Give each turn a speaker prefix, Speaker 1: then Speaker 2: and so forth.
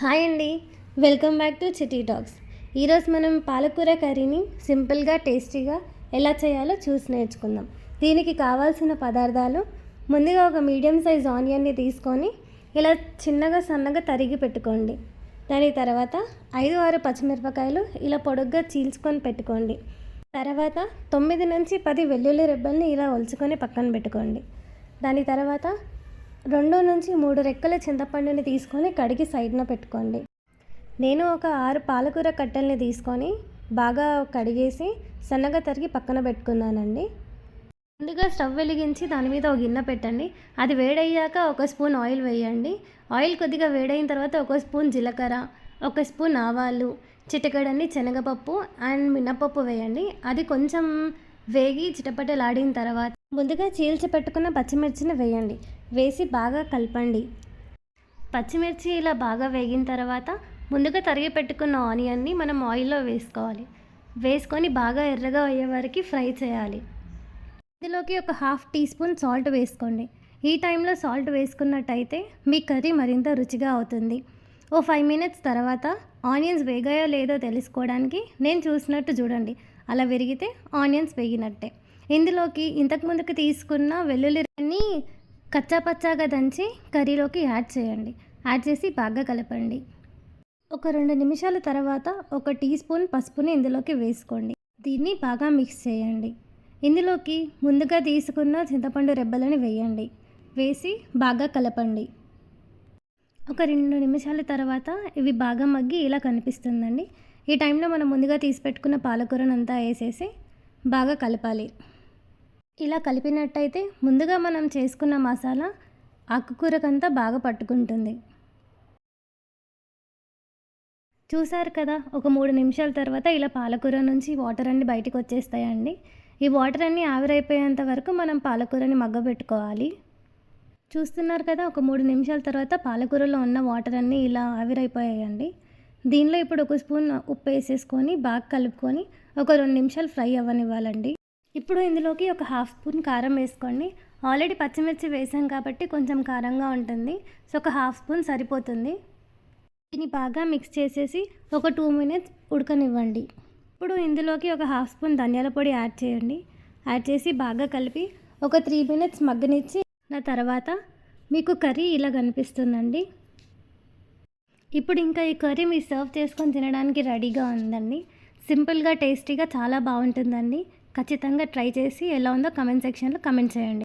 Speaker 1: Hi అండి, welcome back to చిటీ talks. ఈరోజు మనం పాలకూర కర్రీని సింపుల్గా టేస్టీగా ఎలా చేయాలో చూసి నేర్చుకుందాం. దీనికి కావాల్సిన పదార్థాలు: ముందుగా ఒక మీడియం సైజ్ ఆనియన్ని తీసుకొని ఇలా చిన్నగా సన్నగా తరిగి పెట్టుకోండి. దాని తర్వాత 5-6 పచ్చిమిరపకాయలు ఇలా పొడుగ్గా చీల్చుకొని పెట్టుకోండి. తర్వాత 9 నుంచి 10 వెల్లుల్లి రెబ్బల్ని ఇలా ఒలుచుకొని పక్కన పెట్టుకోండి. దాని తర్వాత 2 నుంచి 3 రెక్కల చింతపండుని తీసుకొని కడిగి సైడ్న పెట్టుకోండి. నేను ఒక 6 పాలకూర కట్టెల్ని తీసుకొని బాగా కడిగేసి సన్నగా తరిగి పక్కన పెట్టుకున్నానండి. ముందుగా స్టవ్ వెలిగించి దాని మీద ఒక గిన్నె పెట్టండి. అది వేడయ్యాక 1 స్పూన్ ఆయిల్ వేయండి. ఆయిల్ కొద్దిగా వేడైన తర్వాత 1 స్పూన్ జీలకర్ర, 1 స్పూన్ ఆవాలు, చిటికెడన్ని శనగపప్పు అండ్ మినపప్పు వేయండి. అది కొంచెం వేగి చిటపటలాడిన తర్వాత ముందుగా చీల్చి పెట్టుకున్న పచ్చిమిర్చిని వేయండి. వేసి బాగా కలపండి. పచ్చిమిర్చి ఇలా బాగా వేగిన తర్వాత ముందుగా తరిగి పెట్టుకున్న ఆనియన్ని మనం ఆయిల్లో వేసుకోవాలి. వేసుకొని బాగా ఎర్రగా అయ్యే వరకు ఫ్రై చేయాలి. ఇందులోకి ఒక 1/2 టీ స్పూన్ సాల్ట్ వేసుకోండి. ఈ టైంలో సాల్ట్ వేసుకున్నట్టయితే మీ కర్రీ మరింత రుచిగా అవుతుంది. ఓ 5 మినిట్స్ తర్వాత ఆనియన్స్ వేగాయో లేదో తెలుసుకోవడానికి నేను చూసినట్టు చూడండి. అలా విరిగితే ఆనియన్స్ వేగినట్టే. ఇందులోకి ఇంతకుముందుకు తీసుకున్న వెల్లుల్లిని కచ్చాపచ్చాగా దంచి కర్రీలోకి యాడ్ చేయండి. యాడ్ చేసి బాగా కలపండి. ఒక 2 నిమిషాల తర్వాత 1 టీ స్పూన్ పసుపుని ఇందులోకి వేసుకోండి. దీన్ని బాగా మిక్స్ చేయండి. ఇందులోకి ముందుగా తీసుకున్న చింతపండు రెబ్బలని వేయండి. వేసి బాగా కలపండి. ఒక 2 నిమిషాల తర్వాత ఇవి బాగా మగ్గి ఇలా కనిపిస్తుందండి. ఈ టైంలో మనం ముందుగా తీసి పెట్టుకున్న పాలకూరనంతా వేసేసి బాగా కలపాలి. ఇలా కలిపినట్టయితే ముందుగా మనం చేసుకున్న మసాలా ఆకుకూరకంతా బాగా పట్టుకుంటుంది. చూసారు కదా, ఒక 3 నిమిషాల తర్వాత ఇలా పాలకూర నుంచి వాటర్ అన్నీ బయటకు వచ్చేస్తాయండి. ఈ వాటర్ అన్నీ ఆవిరైపోయేంత వరకు మనం పాలకూరని మగ్గబెట్టుకోవాలి. చూస్తున్నారు కదా, ఒక 3 నిమిషాల తర్వాత పాలకూరలో ఉన్న వాటర్ అన్నీ ఇలా ఆవిరైపోయాయండి. దీనిలో ఇప్పుడు 1 స్పూన్ ఉప్పు వేసేసుకొని బాగా కలుపుకొని ఒక 2 నిమిషాలు ఫ్రై అవ్వనివ్వాలండి. ఇప్పుడు ఇందులోకి ఒక 1/2 స్పూన్ కారం వేసుకోండి. ఆల్రెడీ పచ్చిమిర్చి వేసాం కాబట్టి కొంచెం కారంగా ఉంటుంది. సో ఒక 1/2 స్పూన్ సరిపోతుంది. దీన్ని బాగా మిక్స్ చేసేసి ఒక 2 మినిట్స్ ఉడకనివ్వండి. ఇప్పుడు ఇందులోకి ఒక 1/2 స్పూన్ ధనియాల పొడి యాడ్ చేయండి. యాడ్ చేసి బాగా కలిపి ఒక 3 మినిట్స్ మగ్గనిచ్చి నా తర్వాత మీకు కర్రీ ఇలా కనిపిస్తుందండి. ఇప్పుడు ఇంకా ఈ కర్రీ మీరు సర్వ్ చేసుకొని తినడానికి రెడీగా ఉందండి. సింపుల్గా టేస్టీగా చాలా బాగుంటుందండి. ఖచ్చితంగా ట్రై చేసి ఎలా ఉందో కమెంట్ సెక్షన్లో కమెంట్ చేయండి.